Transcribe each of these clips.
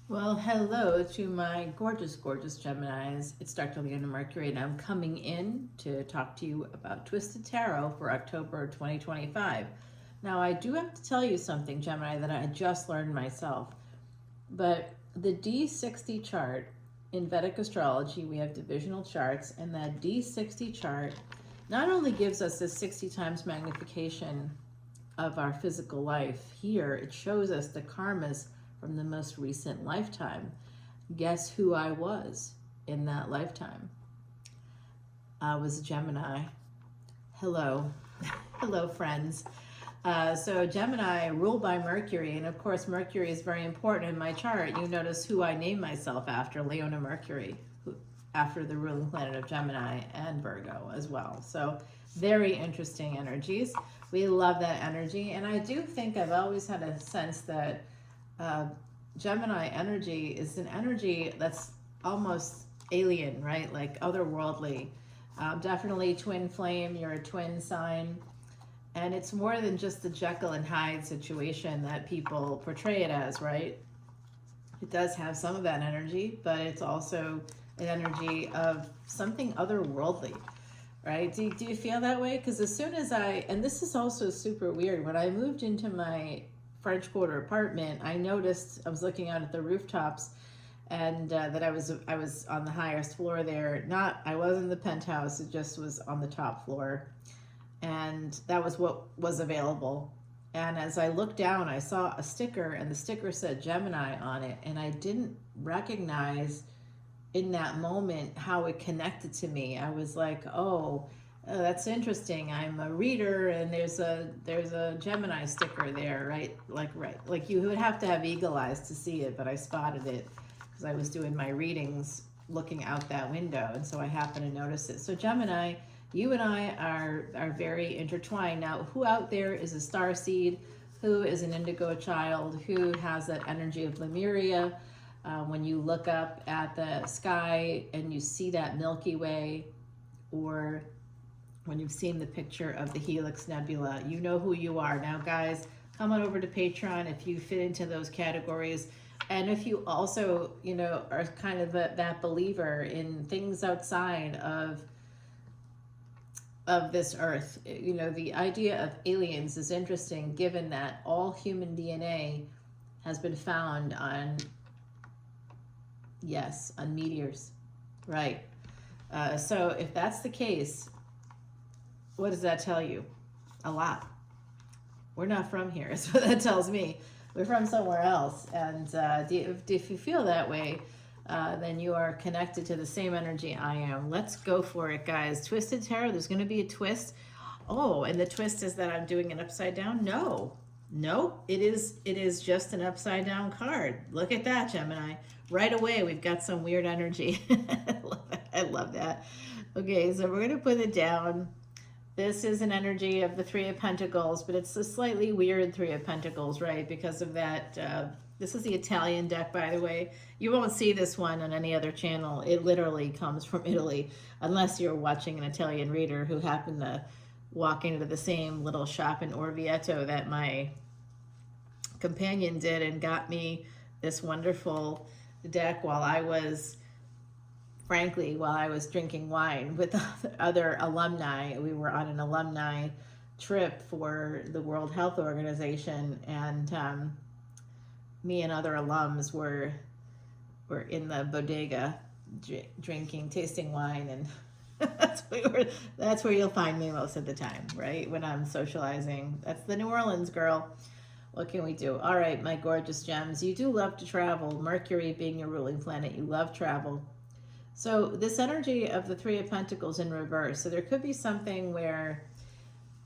Well, hello to my gorgeous, gorgeous Geminis. It's Dr. Leona Mercury, and I'm coming in to talk to you about Twisted Tarot for October 2025. Now, I do have to tell you something, Gemini, that I just learned myself. But the D60 chart in Vedic Astrology, we have divisional charts, and that D60 chart not only gives us this 60 times magnification of our physical life here, it shows us the karmas from the most recent lifetime. Guess who I was in that lifetime? I was a Gemini. Hello. Hello, friends. So Gemini ruled by Mercury, and of course Mercury is very important in my chart. You notice who I named myself after, Leona Mercury, after the ruling planet of Gemini and Virgo as well. So very interesting energies. We love that energy, and I do think I've always had a sense that Gemini energy is an energy that's almost alien, right? Like otherworldly. Definitely twin flame, you're a twin sign. And it's more than just the Jekyll and Hyde situation that people portray it as, right? It does have some of that energy, but it's also an energy of something otherworldly, right? Do you feel that way? Because as soon as and this is also super weird, when I moved into my French Quarter apartment, I noticed, I was looking out at the rooftops, and that I was on the highest floor there. I wasn't in the penthouse, it just was on the top floor. And that was what was available. And as I looked down, I saw a sticker, and the sticker said Gemini on it, and I didn't recognize in that moment how it connected to me. I was like, oh, that's interesting. I'm a reader, and there's a Gemini sticker there, right? Like you would have to have eagle eyes to see it, but I spotted it because I was doing my readings looking out that window, and so I happened to notice it. So Gemini, you and I are very intertwined. Now, who out there is a star seed? Who is an indigo child? Who has that energy of Lemuria? When you look up at the sky and you see that Milky Way, or when you've seen the picture of the Helix Nebula, you know who you are. Now, guys, come on over to Patreon if you fit into those categories. And if you also, are kind of that believer in things outside of this earth. The idea of aliens is interesting, given that all human DNA has been found on meteors, right? So if that's the case, what does that tell you? A lot. We're not from here, is what that tells me. We're from somewhere else. And if you feel that way, then you are connected to the same energy I am. Let's go for it, guys. Twisted Tarot, there's going to be a twist. Oh, and the twist is that I'm doing it upside down? No, it is just an upside down card. Look at that, Gemini. Right away, we've got some weird energy. I love that. Okay, so we're going to put it down. This is an energy of the Three of Pentacles, but it's a slightly weird Three of Pentacles, right? Because of that, this is the Italian deck, by the way. You won't see this one on any other channel. It literally comes from Italy, unless you're watching an Italian reader who happened to walk into the same little shop in Orvieto that my companion did and got me this wonderful deck while I was drinking wine with other alumni. We were on an alumni trip for the World Health Organization, and me and other alums were in the bodega tasting wine, and that's where you'll find me most of the time, right? When I'm socializing. That's the New Orleans girl. What can we do? All right, my gorgeous gems. You do love to travel. Mercury being your ruling planet, you love travel. So this energy of the Three of Pentacles in reverse. So there could be something where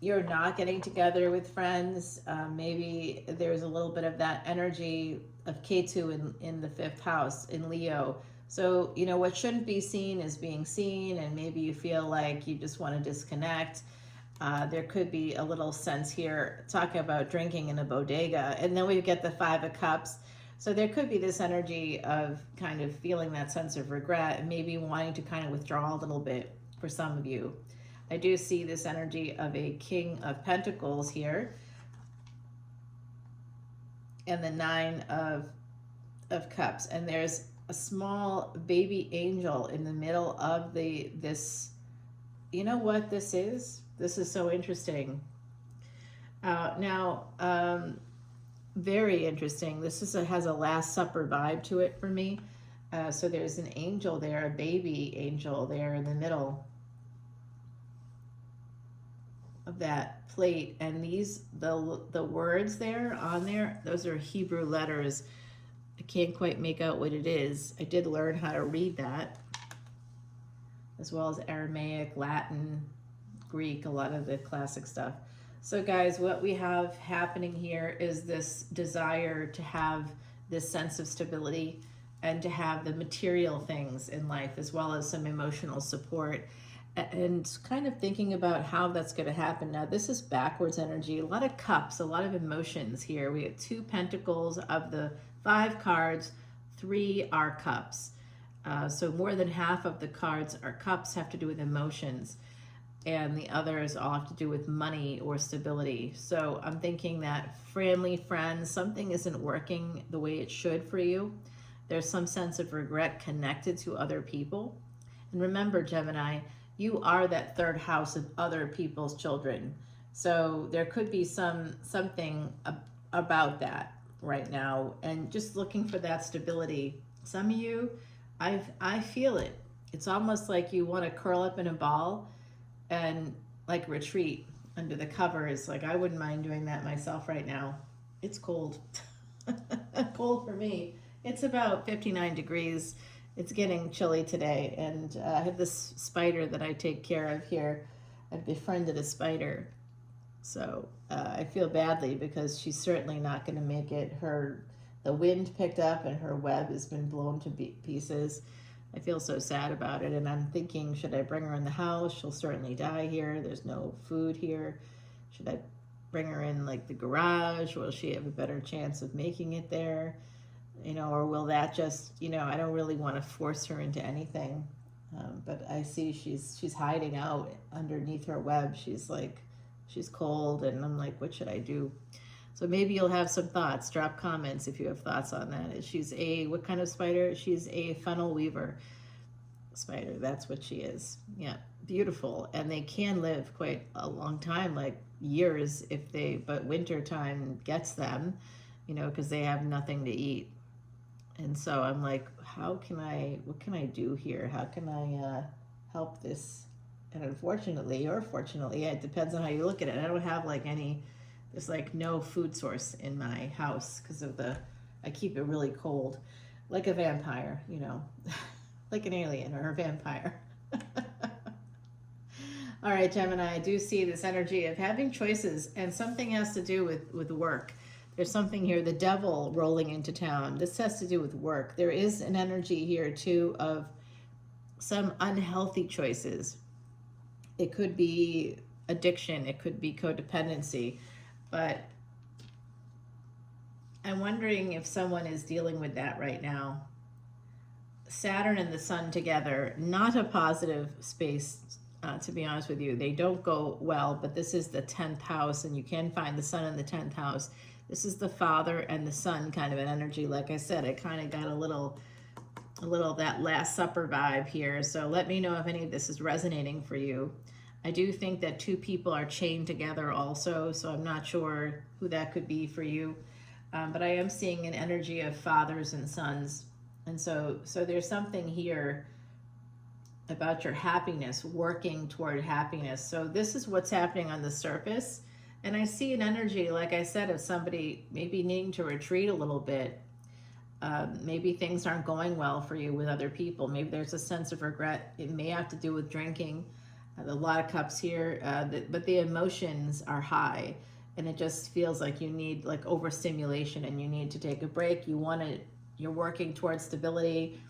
you're not getting together with friends. Maybe there's a little bit of that energy of Ketu in the fifth house in Leo. So, what shouldn't be seen is being seen, and maybe you feel like you just want to disconnect. There could be a little sense here, talking about drinking in a bodega. And then we get the Five of Cups. So there could be this energy of kind of feeling that sense of regret and maybe wanting to kind of withdraw a little bit for some of you. I do see this energy of a King of Pentacles here, and the Nine of of Cups, and there's a small baby angel in the middle of this. You know what this is? This is so interesting. Now, very interesting. This has a Last Supper vibe to it for me. So there's an angel there, a baby angel there in the middle of that plate, and the words there on there, those are Hebrew letters. I can't quite make out what it is. I did learn how to read that, as well as Aramaic, Latin, Greek, a lot of the classic stuff. So guys, what we have happening here is this desire to have this sense of stability and to have the material things in life, as well as some emotional support, and kind of thinking about how that's going to happen. Now, this is backwards energy, a lot of cups, a lot of emotions here. We have 2 pentacles. Of the 5 cards, 3 are cups. So more than half of the cards are cups, have to do with emotions, and the others all have to do with money or stability. So I'm thinking that family, friends, something isn't working the way it should for you. There's some sense of regret connected to other people. And remember, Gemini, you are that 3rd house of other people's children. So there could be something about that right now, and just looking for that stability. Some of you, I feel it. It's almost like you want to curl up in a ball and like retreat under the covers. Like, I wouldn't mind doing that myself right now. It's cold. Cold for me. It's about 59 degrees. It's getting chilly today, and I have this spider that I take care of here. I've befriended a spider, so I feel badly because she's certainly not going to make it. The wind picked up and her web has been blown to pieces. I feel so sad about it, and I'm thinking, should I bring her in the house? She'll certainly die here. There's no food here. Should I bring her in like the garage? Will she have a better chance of making it there? Or will that just, I don't really want to force her into anything. But I see she's hiding out underneath her web. She's cold, and I'm like, what should I do? So maybe you'll have some thoughts. Drop comments if you have thoughts on that. What kind of spider? She's a funnel weaver spider. That's what she is. Yeah, beautiful. And they can live quite a long time, like years but winter time gets them, because they have nothing to eat. And so I'm like, what can I do here? How can I help this? And unfortunately, or fortunately, it depends on how you look at it. I don't have there's no food source in my house because I keep it really cold, like a vampire, like an alien or a vampire. All right, Gemini, I do see this energy of having choices, and something has to do with work. There's something here, the devil rolling into town. This has to do with work. There is an energy here, too, of some unhealthy choices. It could be addiction. It could be codependency. But I'm wondering if someone is dealing with that right now. Saturn and the Sun together, not a positive space, to be honest with you. They don't go well, but this is the 10th house, and you can find the Sun in the 10th house. This is the Father and the Son kind of an energy. Like I said, I kind of got a little that Last Supper vibe here. So let me know if any of this is resonating for you. I do think that 2 people are chained together also, so I'm not sure who that could be for you. But I am seeing an energy of fathers and sons. And so there's something here about your happiness, working toward happiness. So this is what's happening on the surface. And I see an energy, like I said, of somebody maybe needing to retreat a little bit. Maybe things aren't going well for you with other people. Maybe there's a sense of regret. It may have to do with drinking. A lot of cups here, but the emotions are high, and it just feels like you need overstimulation, and you need to take a break. You're working towards stability.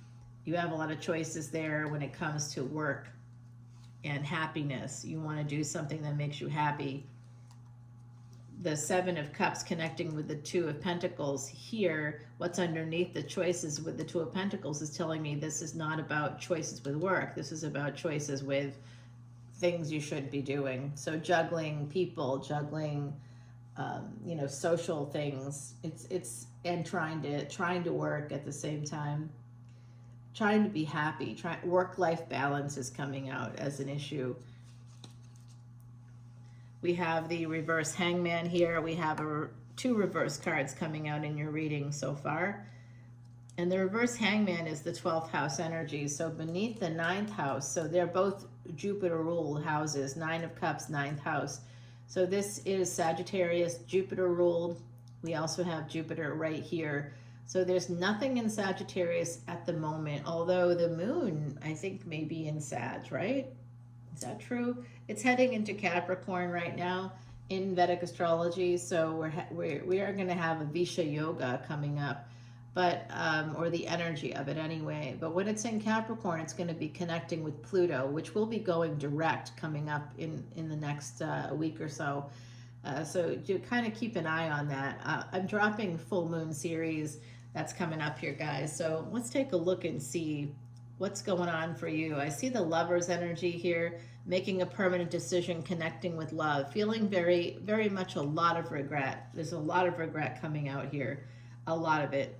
You have a lot of choices there when it comes to work and happiness. You want to do something that makes you happy. The 7 of Cups connecting with the 2 of Pentacles here, what's underneath the choices with the 2 of Pentacles is telling me this is not about choices with work. This is about choices with things you should be doing. So juggling people, juggling, social things. and trying to work at the same time, trying to be happy. Work-life balance is coming out as an issue. We have the reverse hangman here. We have two reverse cards coming out in your reading so far. And the reverse hangman is the 12th house energy. So beneath the 9th house, so they're both Jupiter ruled houses, 9 of Cups, 9th house. So this is Sagittarius, Jupiter ruled. We also have Jupiter right here. So there's nothing in Sagittarius at the moment, although the moon, I think, may be in Sag, right? Is that true? It's heading into Capricorn right now in Vedic astrology. So we are going to have a Visha Yoga coming up, but or the energy of it anyway. But when it's in Capricorn, it's going to be connecting with Pluto, which will be going direct coming up in the next week or so. So do kind of keep an eye on that. I'm dropping full moon series that's coming up here, guys. So let's take a look and see what's going on for you. I see the Lover's energy here, making a permanent decision, connecting with love, feeling very, very much a lot of regret. There's a lot of regret coming out here, a lot of it.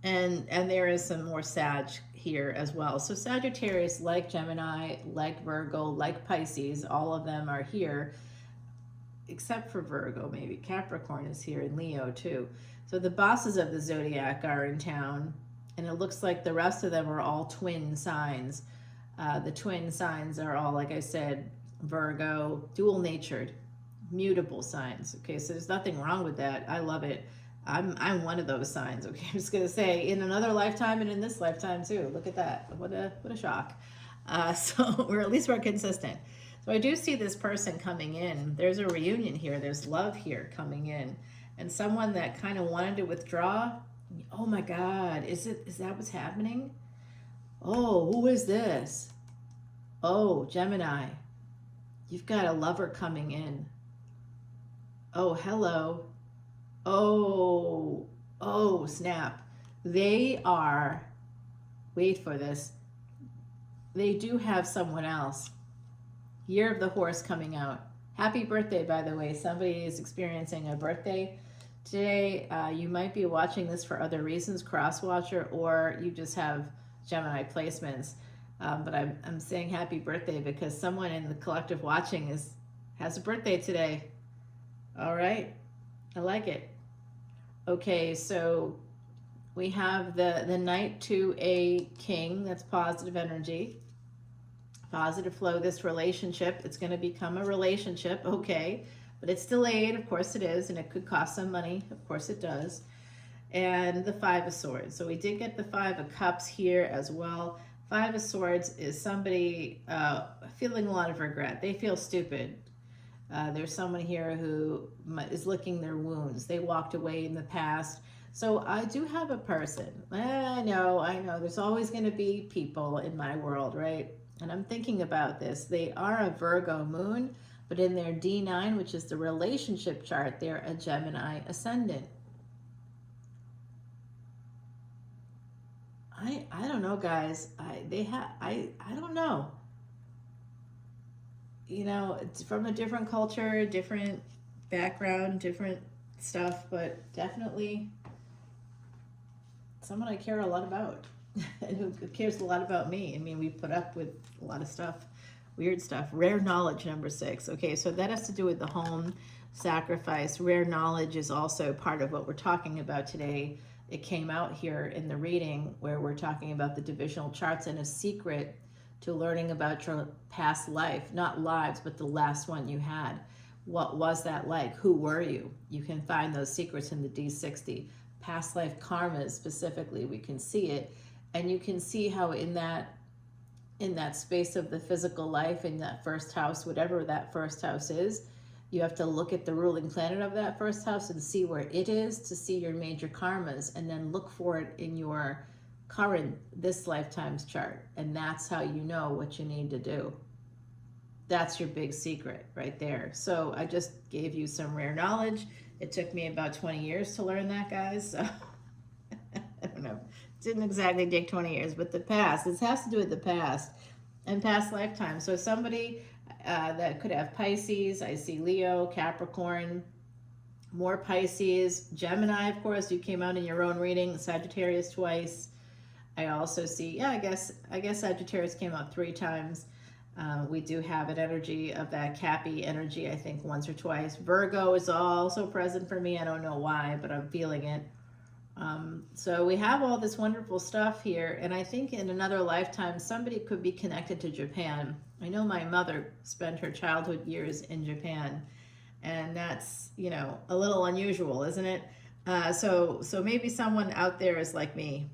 And there is some more Sag here as well. So Sagittarius, like Gemini, like Virgo, like Pisces, all of them are here, except for Virgo maybe. Capricorn is here, and Leo too. So the bosses of the zodiac are in town, and it looks like the rest of them are all twin signs. The twin signs are all, like I said, Virgo, dual-natured, mutable signs. Okay, so there's nothing wrong with that. I love it. I'm one of those signs. Okay, I'm just gonna say, in another lifetime and in this lifetime too. Look at that. What a shock. So, or at least we're consistent. So I do see this person coming in. There's a reunion here. There's love here coming in, and someone that kind of wanted to withdraw. Oh my God, is that what's happening? Oh, who is this? Oh, Gemini, you've got a lover coming in. Oh, hello. Oh, snap. They are, wait for this. They do have someone else. Year of the Horse coming out. Happy birthday, by the way. Somebody is experiencing a birthday today. You might be watching this for other reasons, cross-watcher, or you just have Gemini placements. But I'm saying happy birthday because someone in the collective watching has a birthday today. All right. I like it. Okay, so we have the Knight to a King. That's positive energy. Positive flow, this relationship. It's going to become a relationship, okay. But it's delayed, of course it is, and it could cost some money. Of course it does. And the Five of Swords. So we did get the Five of Cups here as well. Five of Swords is somebody feeling a lot of regret. They feel stupid. There's someone here who is licking their wounds. They walked away in the past. So I do have a person. I know. There's always going to be people in my world, right? And I'm thinking about this. They are a Virgo moon, but in their D9, which is the relationship chart, they're a Gemini ascendant. I don't know, guys. I don't know. You know, it's from a different culture, different background, different stuff, but definitely someone I care a lot about and who cares a lot about me. I mean, we put up with a lot of stuff, weird stuff. Rare knowledge, number 6. Okay, so that has to do with the home sacrifice. Rare knowledge is also part of what we're talking about today. It came out here in the reading where we're talking about the divisional charts and a secret to learning about your past life, not lives, but the last one you had. What was that like? Who were you? You can find those secrets in the D60. Past life karmas specifically, we can see it. And you can see how in that space of the physical life, in that first house, whatever that first house is, you have to look at the ruling planet of that first house and see where it is to see your major karmas, and then look for it in your current, this lifetime's chart. And that's how you know what you need to do. That's your big secret right there. So I just gave you some rare knowledge. It took me about 20 years to learn that, guys. So I don't know. It didn't exactly take 20 years, but the past. This has to do with the past and past lifetimes. So somebody that could have Pisces, I see Leo, Capricorn, more Pisces, Gemini, of course, you came out in your own reading, Sagittarius twice. I also see, yeah, I guess Sagittarius came out 3 times. We do have an energy of that Cappy energy, I think once or twice. Virgo is also present for me. I don't know why, but I'm feeling it. So we have all this wonderful stuff here, and I think in another lifetime somebody could be connected to Japan. I know my mother spent her childhood years in Japan, and that's, you know, a little unusual, isn't it? So maybe someone out there is like me.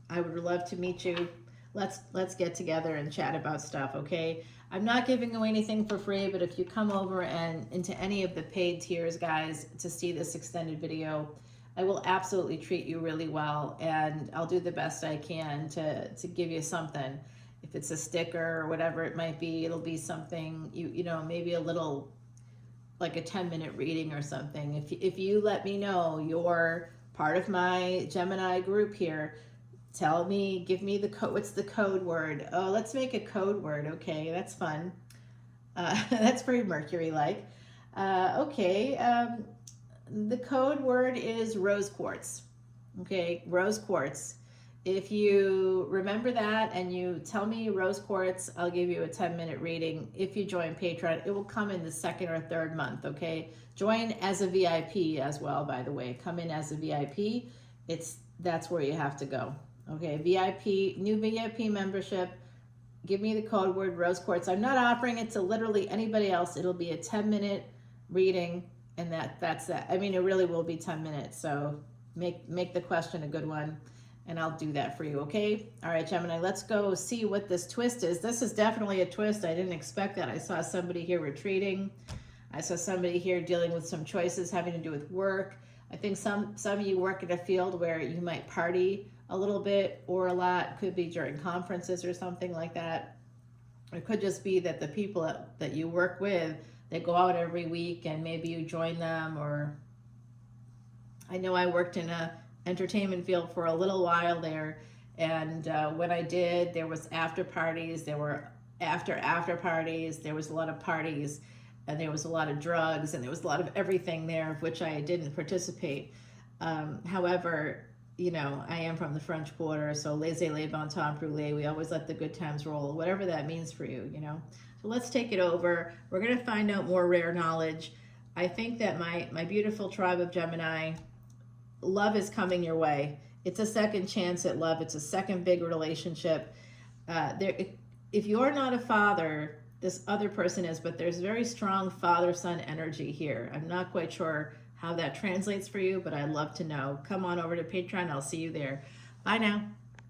I would love to meet you. Let's get together and chat about stuff, okay? I'm not giving away anything for free, but if you come over and into any of the paid tiers, guys, to see this extended video, I will absolutely treat you really well, and I'll do the best I can to give you something. If it's a sticker or whatever it might be, it'll be something, you know, maybe a little, like a 10-minute reading or something. If you let me know you're part of my Gemini group here, tell me, give me the code. What's the code word? Oh, let's make a code word. Okay, that's fun. That's very Mercury-like. Okay, the code word is rose quartz. Okay, rose quartz. If you remember that and you tell me rose quartz, I'll give you a 10-minute reading. If you join Patreon, it will come in the 2nd or 3rd month, okay? Join as a VIP as well, by the way. Come in as a VIP. That's where you have to go. Okay, VIP, new VIP membership. Give me the code word rose quartz. I'm not offering it to literally anybody else. It'll be a 10-minute reading, and that's that. I mean, it really will be 10 minutes, so make the question a good one, and I'll do that for you, okay? All right, Gemini, let's go see what this twist is. This is definitely a twist. I didn't expect that. I saw somebody here retreating. I saw somebody here dealing with some choices having to do with work. I think some of you work in a field where you might party a little bit or a lot. Could be during conferences or something like that. It could just be that the people that you work with, they go out every week and maybe you join them. Or I know I worked in a entertainment field for a little while there, and when I did, there was after parties, there were after parties, there was a lot of parties, and there was a lot of drugs, and there was a lot of everything there, of which I didn't participate. However, you know, I am from the French Quarter, so laissez les bon temps brûler. We always let the good times roll, whatever that means for you, you know. So let's take it over. We're going to find out more rare knowledge. I think that my beautiful tribe of Gemini, love is coming your way. It's a second chance at love. It's a second big relationship. If you're not a father, this other person is, but there's very strong father-son energy here. I'm not quite sure how that translates for you, but I'd love to know. Come on over to Patreon. I'll see you there. Bye now.